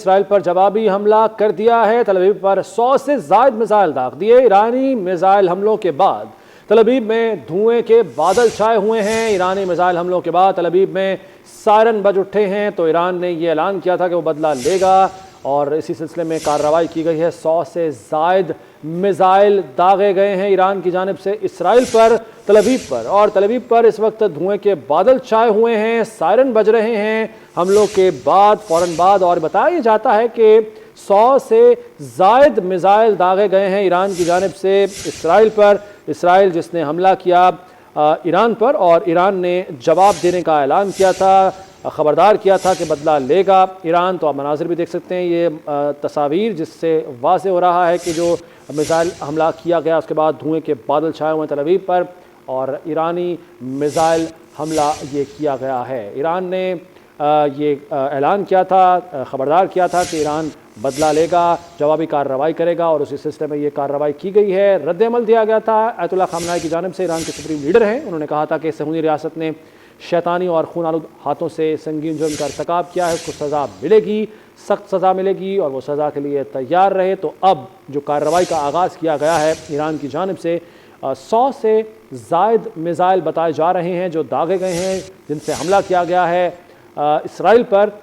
Israel पर जवाबी हमला कर दिया है। तल अवीव पर 100 से ज़ायद मिसाइल दाग दिए। ईरानी मिसाइल हमलों के बाद तल अवीव में धुएं के बादल छाए हुए हैं। ईरानी मिसाइल हमलों के बाद तल अवीव में सायरन बज उठे हैं। तो ईरान ने यह ऐलान किया था कि वो बदला लेगा और इसी सिलसिले में कार्रवाई की गई है। 100 से ज़ायद मिसाइल दागे गए हैं ईरान की जानिब से इसराइल पर, तल अवीव पर। और तल अवीव पर इस वक्त धुएं के बादल छाए हुए हैं, सायरन बज रहे हैं हमलों के बाद, फौरन बाद। और बताया जाता है कि 100 से ज़ायद मिसाइल दागे गए हैं ईरान की जानिब से इसराइल पर। इसराइल जिसने हमला किया ईरान पर और ईरान ने जवाब देने का ऐलान किया था, ख़बरदार किया था कि बदला लेगा ईरान। तो आप मनाजिर भी देख सकते हैं, ये तस्वीर जिससे वाज़ेह हो रहा है कि जो मिसाइल हमला किया गया उसके बाद धुएं के बादल छाए हुए हैं तल अवीव पर और ईरानी मिसाइल हमला ये किया गया है। ईरान ने ये ऐलान किया था, ख़बरदार किया था कि ईरान बदला लेगा, जवाबी कार्रवाई करेगा और उसी सिलसिले में ये कार्रवाई की गई है। रद्द-ए-अमल दिया गया था अयतुल्लाह ख़ामनेई की जानिब से। ईरान के सुप्रीम लीडर हैं, उन्होंने कहा था कि सहूनी रियासत ने शैतानी और खून आलूद हाथों से संगीन जुर्म का irतिकाब किया है, उसको सज़ा मिलेगी, सख्त सज़ा मिलेगी और वो सज़ा के लिए तैयार रहे। तो अब जो कार्रवाई का आगाज़ किया गया है ईरान की जानिब से, 100 से ज़ायद मिसाइल बताए जा रहे हैं जो दागे गए हैं, जिनसे हमला किया गया है इसराइल पर।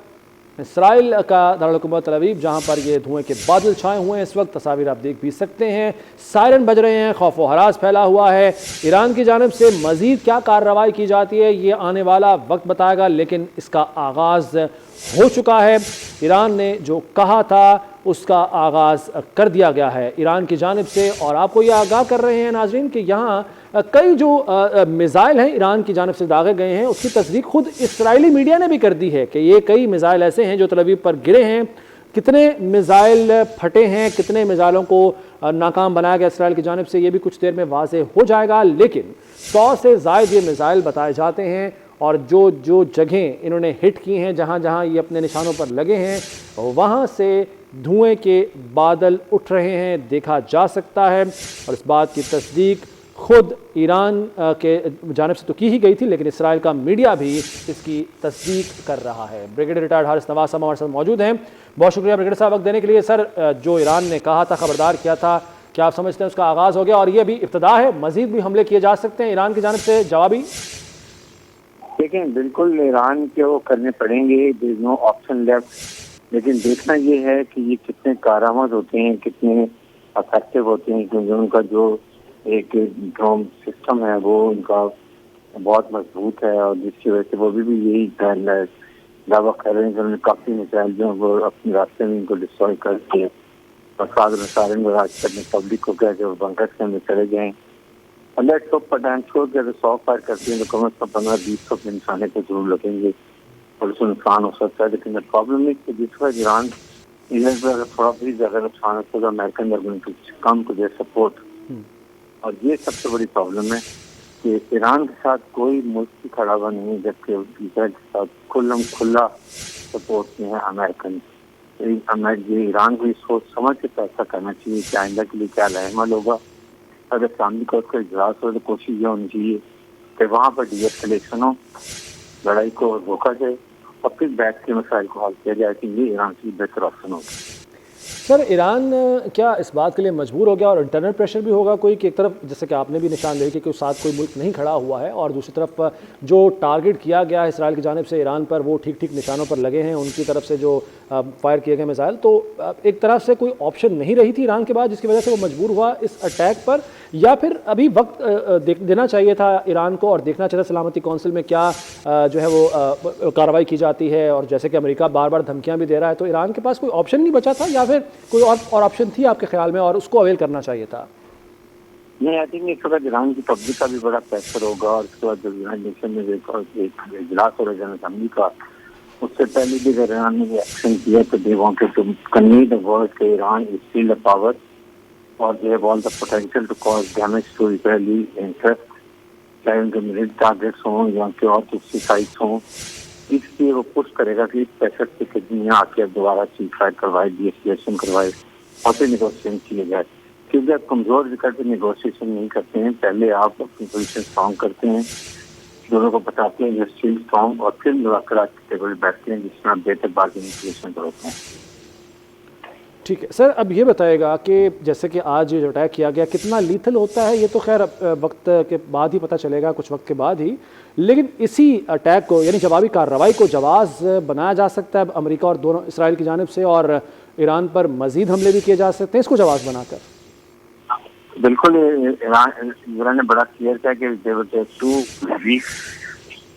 इसराइल का दारुल-हुकूमत तल अवीव, जहाँ पर ये धुएं के बादल छाए हुए हैं इस वक्त, तस्वीर आप देख भी सकते हैं, सायरन बज रहे हैं, खौफ व हरास फैला हुआ है। ईरान की जानिब से मज़ीद क्या कार्रवाई की जाती है ये आने वाला वक्त बताएगा, लेकिन इसका आगाज़ हो चुका है। ईरान ने जो कहा था उसका आगाज़ कर दिया गया है ईरान की जानिब से। और आपको ये आगाह कर रहे हैं नाज़रीन कि यहाँ कई जो मिसाइल हैं ईरान की जानिब से दागे गए हैं, उसकी तस्दीक खुद इसराइली मीडिया ने भी कर दी है कि ये कई मिसाइल ऐसे हैं जो तल अवीव पर गिरे हैं। कितने मिसाइल फटे हैं, कितने मिसाइलों को नाकाम बनाया गया इसराइल की जानिब से, ये भी कुछ देर में वाज़ेह हो जाएगा। लेकिन 100 से ज़ायद ये मिसाइल बताए जाते हैं और जो जो जगहें इन्होंने हिट की हैं, जहाँ जहाँ ये अपने निशानों पर लगे हैं, वहाँ से धुएं के बादल उठ रहे हैं, देखा जा सकता है। और इस बात की तस्दीक खुद ईरान के जानिब से तो की ही गई थी, लेकिन इसराइल का मीडिया भी इसकी तस्दीक कर रहा है। ब्रिगेडियर रिटायर्ड हारिस नवाज साहब हमारे साथ मौजूद हैं। बहुत शुक्रिया ब्रिगेडियर साहब वक्त देने के लिए। सर, जो ईरान ने कहा था, ख़बरदार किया था, क्या आप समझते हैं उसका आगाज़ हो गया और ये अभी इब्तिदा है, मज़ीद भी हमले किए जा सकते हैं ईरान की जानिब से जवाबी? देखें, बिल्कुल ईरान के वो करने पड़ेंगे, there is no option left. लेकिन देखना ये है कि ये कितने कारआमद होते हैं, कितने अफेक्टिव होते हैं, क्योंकि उनका जो एक ड्रोन सिस्टम है वो उनका बहुत मजबूत है और जिसकी वजह से वो भी यही दावा कर रहे हैं कि उन्होंने काफ़ी मिसाइल जो वो अपने रास्ते में इनको डिस्ट्रॉय करके और साधन राज करने पब्लिक को कह के बंकर के अंदर चले गए। और लेट्स होप पठानकोट के अगर 100 फायर करते हैं तो कम से कम 15-20 के निशाने को जरूर लगेंगे और उसमें नुकसान हो सकता है। लेकिन प्रॉब्लम है कि जिस वक्त ईरान अगर थोड़ा भी ज़्यादा नुकसान होता है तो अमेरिकन गवर्नमेंट कम को दे सपोर्ट। और ये सबसे बड़ी प्रॉब्लम है कि ईरान के साथ कोई मुल्क ही खड़ा हुआ नहीं, जबकि इसराइल के साथ खुला सपोर्ट में है अमेरिकन। ये ईरान को सोच समझ के फैसला करना चाहिए कि आइंदा के लिए क्या रहमल होगा। अगर सामने को उसका इजलास हो तो कोशिश ये होनी चाहिए कि वहाँ पर डीएस्केलेशन हो, लड़ाई को रोका जाए और फिर बैठ के मसाइल को हल किया जाए कि ये ईरान की बेहतर ऑप्शन होगा। सर, ईरान क्या इस बात के लिए मजबूर हो गया और इंटरनल प्रेशर भी होगा कोई कि एक तरफ जैसे कि आपने भी निशानदेही की कि उस साथ कोई मुल्क नहीं खड़ा हुआ है और दूसरी तरफ जो टारगेट किया गया है इसराइल की जानिब से ईरान पर वो ठीक ठीक निशानों पर लगे हैं, उनकी तरफ से जो फायर किए गए मिसाइल, तो एक तरफ से कोई ऑप्शन नहीं रही थी ईरान के बाद जिसकी वजह से वो मजबूर हुआ इस अटैक पर, या फिर अभी वक्त देना चाहिए था ईरान को और देखना चाहिए सलामती कौंसिल में क्या जो है वो कार्रवाई की जाती है। और जैसे कि अमेरिका बार बार धमकियां भी दे रहा है, तो ईरान के पास कोई ऑप्शन नहीं बचा था या फिर कोई और ऑप्शन थी आपके ख्याल में और उसको अवेल करना चाहिए था? नहीं, आई थिंक एक वक्त ईरान की पब्लिक का भी बड़ा प्रेशर होगा और उसके बाद जब यूनाइटेड नेशन में एक इजलास हो रहा है असेंबली का, उससे पहले भी अगर ईरान ने एक्शन किया तो they wanted to convey the world कि Iran is still a power और they have all the potential to cause damage to Israeli interest, चाहे उनके मिलिट्री टारगेट्स हों या उनके और दूसरी साइट्स हों। इसलिए वो पुश करेगा कि प्रेशर से कितनी आके दोबारा सीज फायर करवाए, डीएस्केलेशन करवाए और फिर निगोशिएशन किए जाए। क्योंकि आप कमजोर विकेट पर निगोशिएशन नहीं करते हैं, पहले आप अपनी पोजीशन स्ट्रॉन्ग करते हैं, दोनों को बताते हैं स्टिल स्ट्रॉन्ग और फिर मुज़ाकरात के टेबल बैठते हैं जिसमें आप बेहतर बार्गेनिंग पोजीशन पर होते हैं। ठीक है सर, अब ये बताएगा कि जैसे कि आज जो अटैक किया गया कितना लीथल होता है, ये तो खैर वक्त के बाद ही पता चलेगा, कुछ वक्त के बाद ही, लेकिन इसी अटैक को यानी जवाबी कार्रवाई को जवाब बनाया जा सकता है अमेरिका और दोनों इसराइल की जानिब से, और ईरान पर मजीद हमले भी किए जा सकते हैं इसको जवाब बनाकर। बिल्कुल, ईरान ने बड़ा क्लियर किया कि they will take 2 weeks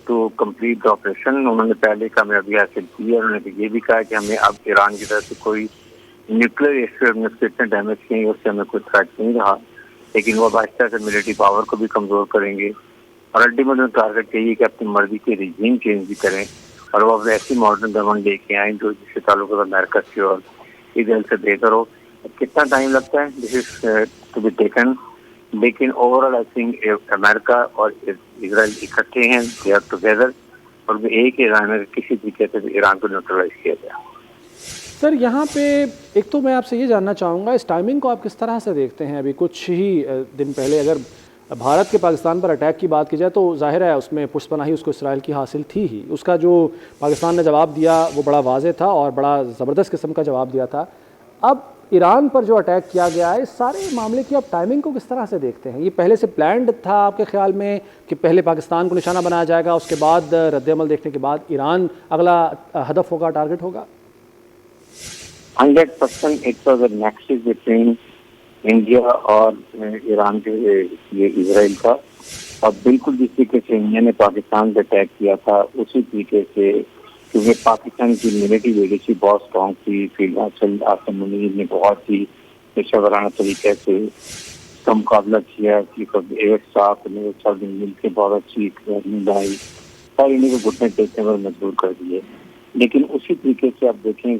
to complete the operation. उन्होंने पहले कामयाबी हासिल की है। उन्होंने ये भी कहा कि हमें अब ईरान की तरफ से कोई न्यूक्लियर इश्यू में कितने डैमेज किए उससे हमें कोई थ्रेट नहीं रहा, लेकिन वो आहिस्ता से मिलिट्री पावर को भी कमजोर करेंगे और अल्टीमेटली टारगेट यही है कि अपनी मर्जी के रिजीम चेंज भी करें और वो अपने ऐसी मॉडर्न गवर्नमेंट लेके आए जो जिससे ताल्लुक अमेरिका से और इसराइल से बेहतर हो। कितना टाइम लगता है this is to be taken, लेकिन ओवरऑल आई थिंक अमेरिका और इसराइल इकट्ठे हैं, दे आर टुगेदर, और एक ईरान में किसी तरीके से ईरान को न्यूट्रलाइज किया गया। सर यहाँ पे एक तो मैं आपसे ये जानना चाहूँगा, इस टाइमिंग को आप किस तरह से देखते हैं? अभी कुछ ही दिन पहले अगर भारत के पाकिस्तान पर अटैक की बात की जाए तो जाहिर है उसमें पुष्पनाही उसको इसराइल की हासिल थी ही, उसका जो पाकिस्तान ने जवाब दिया वो बड़ा वाज़ेह था और बड़ा ज़बरदस्त किस्म का जवाब दिया था। अब ईरान पर जो अटैक किया गया है, इस सारे मामले की आप टाइमिंग को किस तरह से देखते हैं? ये पहले से प्लान्ड था आपके ख्याल में कि पहले पाकिस्तान को निशाना बनाया जाएगा, उसके बाद रद्द-ए-अमल देखने के बाद ईरान अगला हदफ होगा, टारगेट होगा? 100% it was a nexus between India और ईरान के ये इसराइल का, और बिल्कुल जिस तरीके से इंडिया ने पाकिस्तान पे अटैक किया था उसी तरीके से, क्योंकि पाकिस्तान की मिलिट्री लीडरशिप बहुत स्ट्रॉन्ग थी, फील्ड मार्शल आसिम मुनीर ने बहुत ही पेशेवराना तरीके से उसका मुकाबला किया कि एक साथ मिलकर बहुत अच्छी आई और इन्हीं को घुटने टेकने पर मजबूर कर दिए। लेकिन उसी तरीके से आप देखें